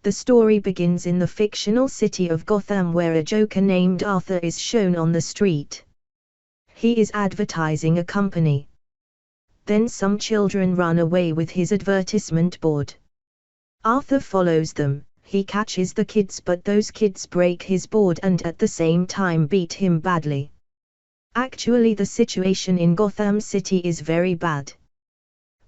The story begins in the fictional city of Gotham, where a joker named Arthur is shown on the street. He is advertising a company. Then some children run away with his advertisement board. Arthur follows them. He catches the kids, but those kids break his board and at the same time beat him badly. Actually, the situation in Gotham City is very bad.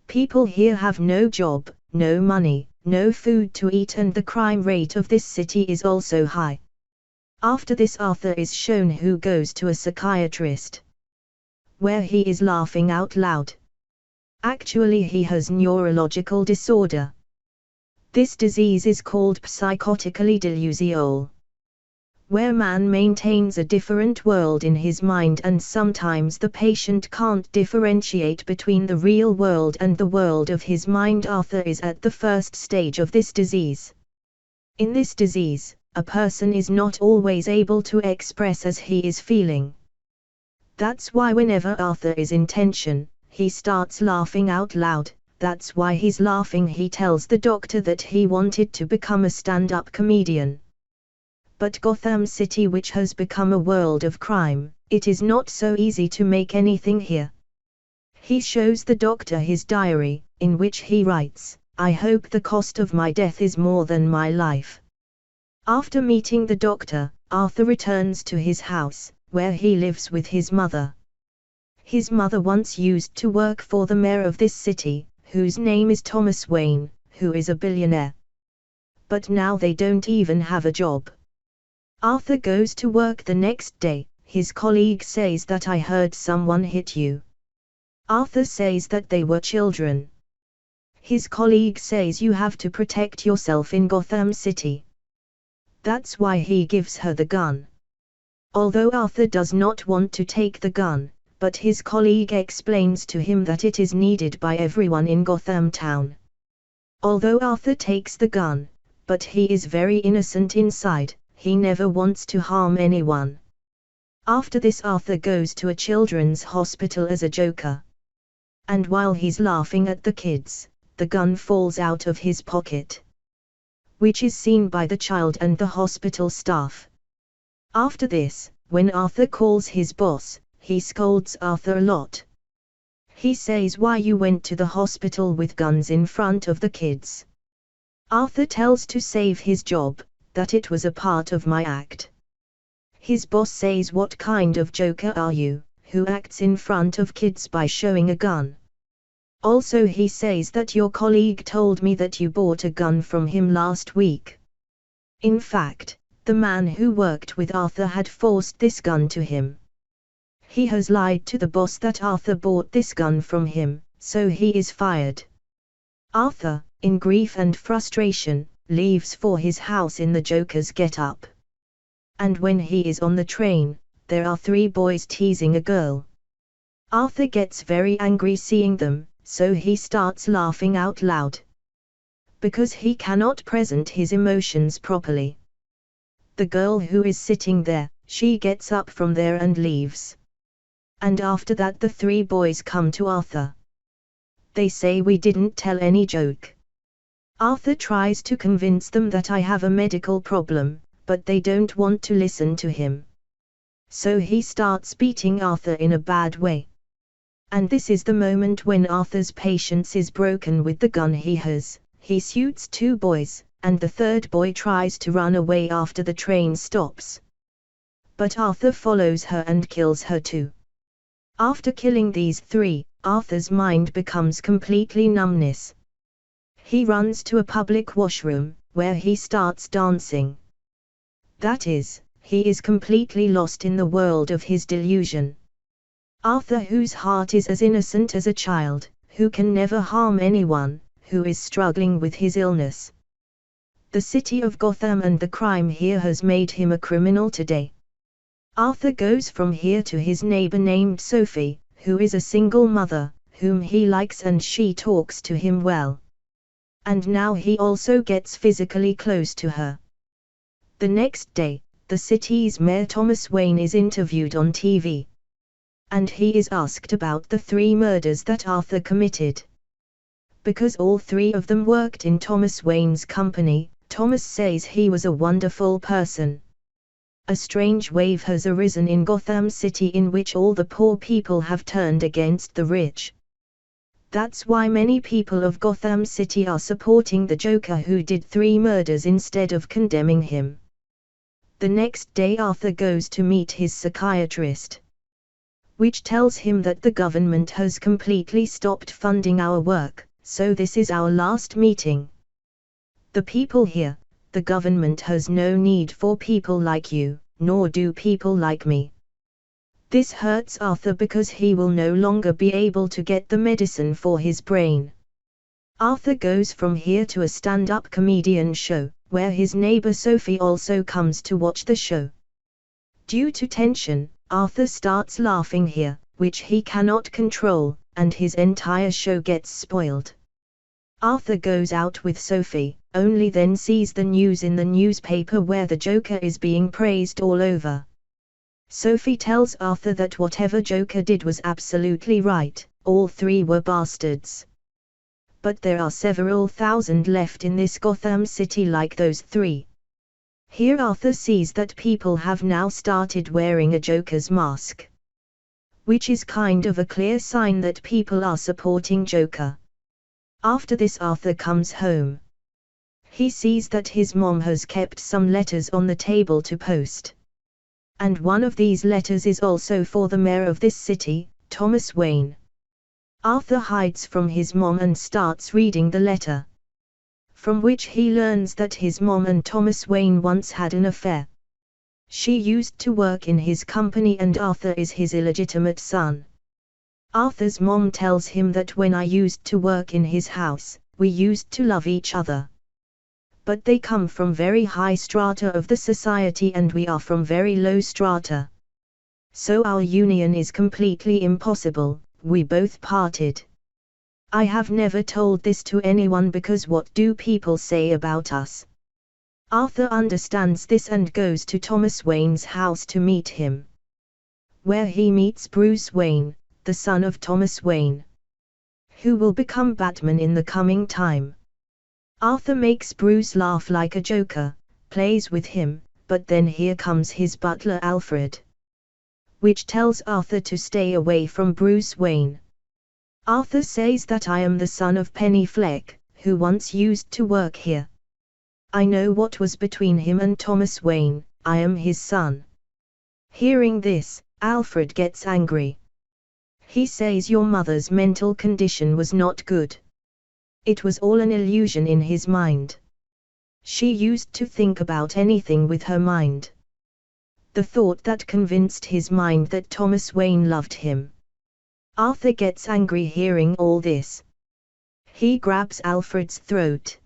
People here have no job, no money, no food to eat, and the crime rate of this city is also high. After this, Arthur is shown who goes to a psychiatrist, where he is laughing out loud. Actually, he has neurological disorder. This disease is called psychotically delusional, where man maintains a different world in his mind, and sometimes the patient can't differentiate between the real world and the world of his mind. Arthur is at the first stage of this disease. In this disease, a person is not always able to express as he is feeling. That's why whenever Arthur is in tension, he starts laughing out loud. That's why he's laughing. He tells the doctor that he wanted to become a stand-up comedian. But Gotham City, which has become a world of crime, it is not so easy to make anything here. He shows the doctor his diary, in which he writes, "I hope the cost of my death is more than my life." After meeting the doctor, Arthur returns to his house, where he lives with his mother. His mother once used to work for the mayor of this city, whose name is Thomas Wayne, who is a billionaire. But now they don't even have a job. Arthur goes to work the next day. His colleague says that, "I heard someone hit you." Arthur says that they were children. His colleague says, "You have to protect yourself in Gotham City." That's why he gives her the gun. Although Arthur does not want to take the gun, but his colleague explains to him that it is needed by everyone in Gotham town. Although Arthur takes the gun, but he is very innocent inside, he never wants to harm anyone. After this, Arthur goes to a children's hospital as a joker. And while he's laughing at the kids, the gun falls out of his pocket, which is seen by the child and the hospital staff. After this, when Arthur calls his boss, he scolds Arthur a lot. He says, "Why you went to the hospital with guns in front of the kids?" Arthur tells to save his job, that it was a part of my act. His boss says, "What kind of joker are you, who acts in front of kids by showing a gun?" Also, he says that your colleague told me that you bought a gun from him last week. In fact, the man who worked with Arthur had forced this gun to him. He has lied to the boss that Arthur bought this gun from him, so he is fired. Arthur, in grief and frustration, leaves for his house in the Joker's get-up. And when he is on the train, there are 3 boys teasing a girl. Arthur gets very angry seeing them, so he starts laughing out loud. Because he cannot present his emotions properly. The girl who is sitting there, she gets up from there and leaves. And after that, the 3 boys come to Arthur. They say, "We didn't tell any joke." Arthur tries to convince them that I have a medical problem, but they don't want to listen to him. So he starts beating Arthur in a bad way. And this is the moment when Arthur's patience is broken with the gun he has. He shoots 2 boys, and the 3rd boy tries to run away after the train stops. But Arthur follows her and kills her too. After killing these 3, Arthur's mind becomes completely numbness. He runs to a public washroom, where he starts dancing. That is, he is completely lost in the world of his delusion. Arthur, whose heart is as innocent as a child, who can never harm anyone, who is struggling with his illness. The city of Gotham and the crime here has made him a criminal today. Arthur goes from here to his neighbor named Sophie, who is a single mother, whom he likes, and she talks to him well. And now he also gets physically close to her. The next day, the city's mayor Thomas Wayne is interviewed on TV. And he is asked about the 3 murders that Arthur committed. Because all 3 of them worked in Thomas Wayne's company, Thomas says he was a wonderful person. A strange wave has arisen in Gotham City in which all the poor people have turned against the rich. That's why many people of Gotham City are supporting the Joker who did 3 murders instead of condemning him. The next day Arthur goes to meet his psychiatrist, which tells him that the government has completely stopped funding our work, so this is our last meeting. The people here, the government has no need for people like you, nor do people like me. This hurts Arthur because he will no longer be able to get the medicine for his brain. Arthur goes from here to a stand-up comedian show, where his neighbor Sophie also comes to watch the show. Due to tension, Arthur starts laughing here, which he cannot control, and his entire show gets spoiled. Arthur goes out with Sophie, only then sees the news in the newspaper where the Joker is being praised all over. Sophie tells Arthur that whatever Joker did was absolutely right, all 3 were bastards. But there are several thousand left in this Gotham City like those 3. Here Arthur sees that people have now started wearing a Joker's mask, which is kind of a clear sign that people are supporting Joker. After this Arthur comes home. He sees that his mom has kept some letters on the table to post. And one of these letters is also for the mayor of this city, Thomas Wayne. Arthur hides from his mom and starts reading the letter, from which he learns that his mom and Thomas Wayne once had an affair. She used to work in his company and Arthur is his illegitimate son. Arthur's mom tells him that when I used to work in his house, we used to love each other. But they come from very high strata of the society and we are from very low strata. So our union is completely impossible, we both parted. I have never told this to anyone because what do people say about us? Arthur understands this and goes to Thomas Wayne's house to meet him, where he meets Bruce Wayne, the son of Thomas Wayne, who will become Batman in the coming time. Arthur makes Bruce laugh like a joker, plays with him, but then here comes his butler Alfred, which tells Arthur to stay away from Bruce Wayne. Arthur says that I am the son of Penny Fleck, who once used to work here. I know what was between him and Thomas Wayne, I am his son. Hearing this, Alfred gets angry. He says your mother's mental condition was not good. It was all an illusion in his mind. She used to think about anything with her mind. The thought that convinced his mind that Thomas Wayne loved him. Arthur gets angry hearing all this. He grabs Alfred's throat.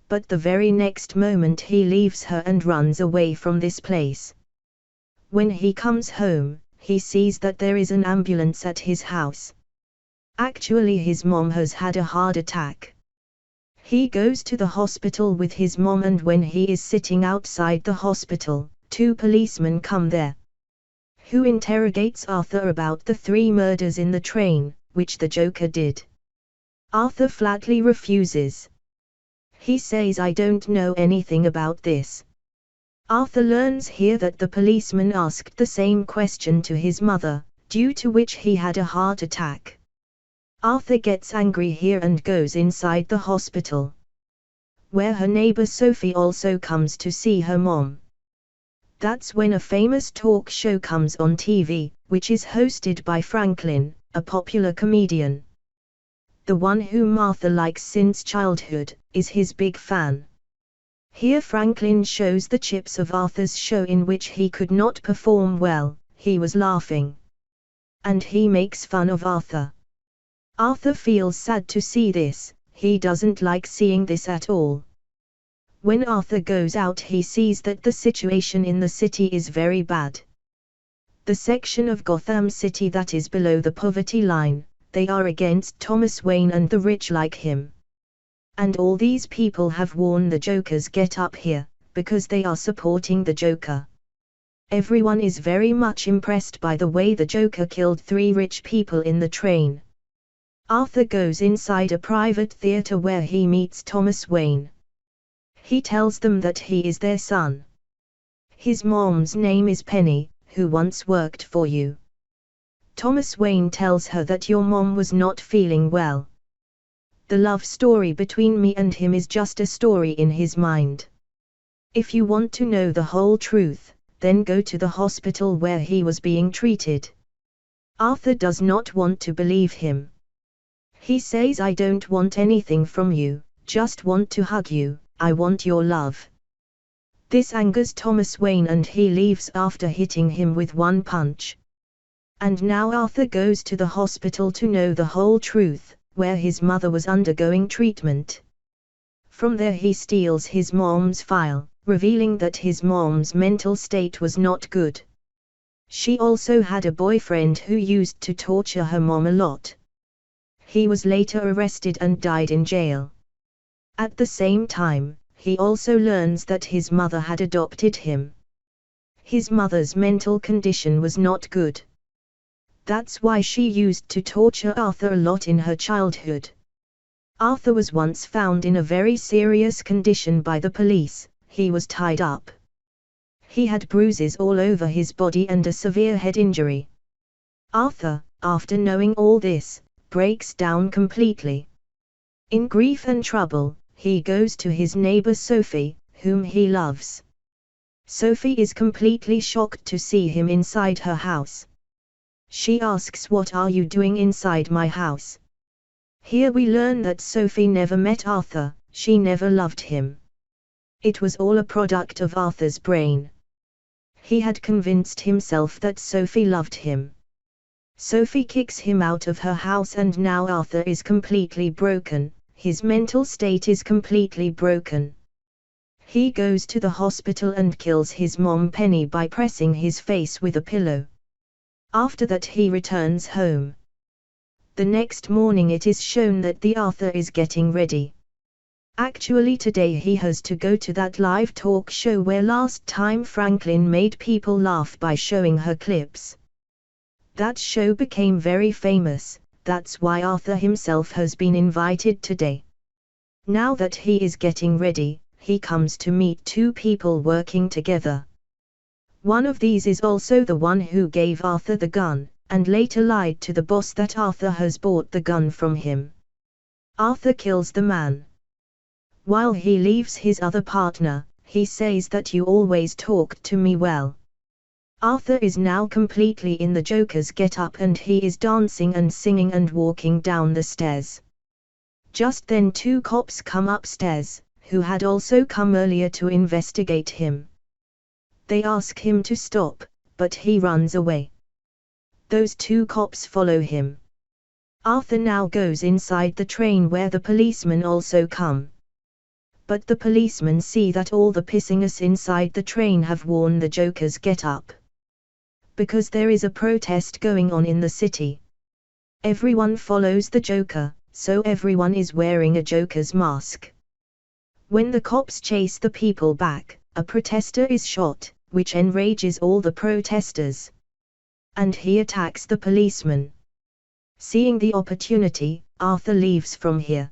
But the very next moment he leaves her and runs away from this place. When he comes home, he sees that there is an ambulance at his house. Actually his mom has had a heart attack. He goes to the hospital with his mom and when he is sitting outside the hospital, 2 policemen come there, who interrogates Arthur about the 3 murders in the train, which the Joker did. Arthur flatly refuses. He says I don't know anything about this. Arthur learns here that the policeman asked the same question to his mother, due to which he had a heart attack. Arthur gets angry here and goes inside the hospital, where her neighbor Sophie also comes to see her mom. That's when a famous talk show comes on TV, which is hosted by Franklin, a popular comedian. The one whom Arthur likes since childhood, is his big fan. Here Franklin shows the chips of Arthur's show in which he could not perform well, he was laughing. And he makes fun of Arthur. Arthur feels sad to see this, he doesn't like seeing this at all. When Arthur goes out he sees that the situation in the city is very bad. The section of Gotham City that is below the poverty line, they are against Thomas Wayne and the rich like him. And all these people have worn the Joker's get-up here, because they are supporting the Joker. Everyone is very much impressed by the way the Joker killed 3 rich people in the train. Arthur goes inside a private theater where he meets Thomas Wayne. He tells them that he is their son. His mom's name is Penny, who once worked for you. Thomas Wayne tells her that your mom was not feeling well. The love story between me and him is just a story in his mind. If you want to know the whole truth, then go to the hospital where he was being treated. Arthur does not want to believe him. He says, I don't want anything from you, just want to hug you, I want your love. This angers Thomas Wayne and he leaves after hitting him with one punch. And now Arthur goes to the hospital to know the whole truth, where his mother was undergoing treatment. From there he steals his mom's file, revealing that his mom's mental state was not good. She also had a boyfriend who used to torture her mom a lot. He was later arrested and died in jail. At the same time, he also learns that his mother had adopted him. His mother's mental condition was not good. That's why she used to torture Arthur a lot in her childhood. Arthur was once found in a very serious condition by the police. He was tied up. He had bruises all over his body and a severe head injury. Arthur, after knowing all this, breaks down completely. In grief and trouble, he goes to his neighbor Sophie, whom he loves. Sophie is completely shocked to see him inside her house. She asks, what are you doing inside my house? Here we learn that Sophie never met Arthur, she never loved him. It was all a product of Arthur's brain. He had convinced himself that Sophie loved him. Sophie kicks him out of her house and now Arthur is completely broken, his mental state is completely broken. He goes to the hospital and kills his mom Penny by pressing his face with a pillow. After that he returns home. The next morning it is shown that the Arthur is getting ready. Actually today he has to go to that live talk show where last time Franklin made people laugh by showing her clips. That show became very famous, that's why Arthur himself has been invited today. Now that he is getting ready, he comes to meet two people working together. One of these is also the one who gave Arthur the gun, and later lied to the boss that Arthur has bought the gun from him. Arthur kills the man. While he leaves his other partner, he says that you always talked to me well. Arthur is now completely in the Joker's get-up and he is dancing and singing and walking down the stairs. Just then two cops come upstairs, who had also come earlier to investigate him. They ask him to stop, but he runs away. Those two cops follow him. Arthur now goes inside the train where the policemen also come. But the policemen see that all the pissingers inside the train have worn the Joker's get-up. Because there is a protest going on in the city. Everyone follows the Joker, so everyone is wearing a Joker's mask. When the cops chase the people back, a protester is shot, which enrages all the protesters. And he attacks the policeman. Seeing the opportunity, Arthur leaves from here.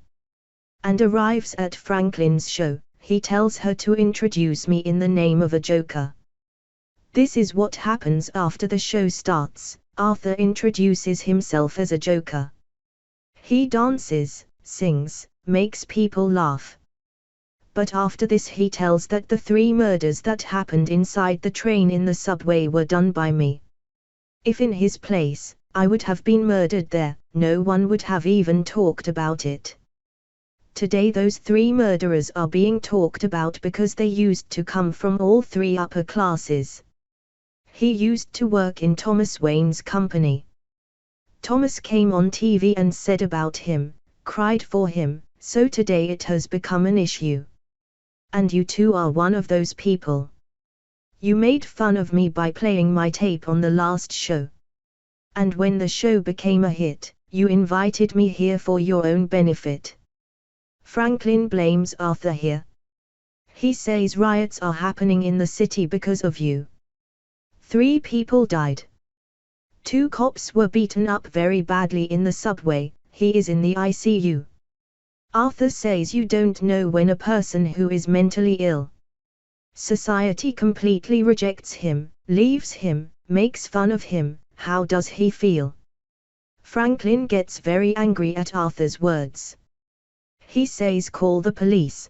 And arrives at Franklin's show. He tells her to introduce me in the name of a Joker. This is what happens after the show starts. Arthur introduces himself as a Joker. He dances, sings, makes people laugh. But after this he tells that the 3 murders that happened inside the train in the subway were done by me. If in his place, I would have been murdered there, no one would have even talked about it. Today those 3 murderers are being talked about because they used to come from all 3 upper classes. He used to work in Thomas Wayne's company. Thomas came on TV and said about him, cried for him, so today it has become an issue. And you too are one of those people. You made fun of me by playing my tape on the last show. And when the show became a hit, you invited me here for your own benefit. Franklin blames Arthur here. He says riots are happening in the city because of you. 3 people died. 2 cops were beaten up very badly in the subway, he is in the ICU. Arthur says you don't know when a person who is mentally ill. Society completely rejects him, leaves him, makes fun of him. How does he feel? Franklin gets very angry at Arthur's words. He says call the police.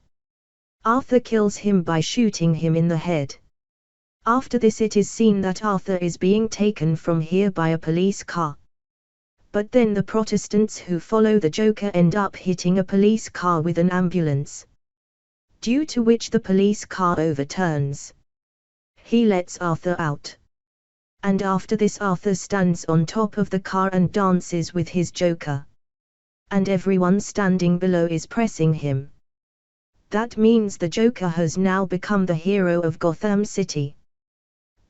Arthur kills him by shooting him in the head. After this it is seen that Arthur is being taken from here by a police car. But then the Protestants who follow the Joker end up hitting a police car with an ambulance, due to which the police car overturns. He lets Arthur out. And after this Arthur stands on top of the car and dances with his Joker. And everyone standing below is pressing him. That means the Joker has now become the hero of Gotham City.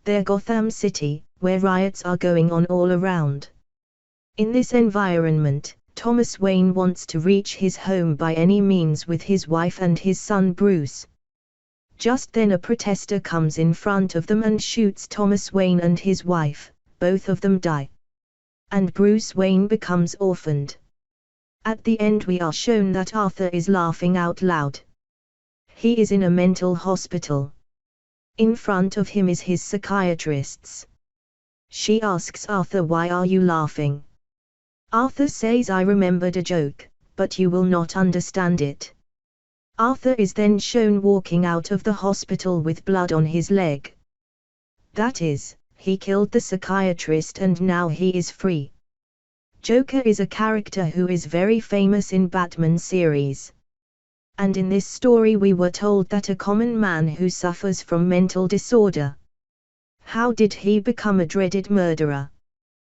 Their Gotham City, where riots are going on all around. In this environment, Thomas Wayne wants to reach his home by any means with his wife and his son Bruce. Just then a protester comes in front of them and shoots Thomas Wayne and his wife. Both of them die. And Bruce Wayne becomes orphaned. At the end we are shown that Arthur is laughing out loud. He is in a mental hospital. In front of him is his psychiatrists. She asks Arthur, why are you laughing? Arthur says, I remembered a joke, but you will not understand it. Arthur is then shown walking out of the hospital with blood on his leg. That is, he killed the psychiatrist and now he is free. Joker is a character who is very famous in Batman series. And in this story we were told that a common man who suffers from mental disorder. How did he become a dreaded murderer?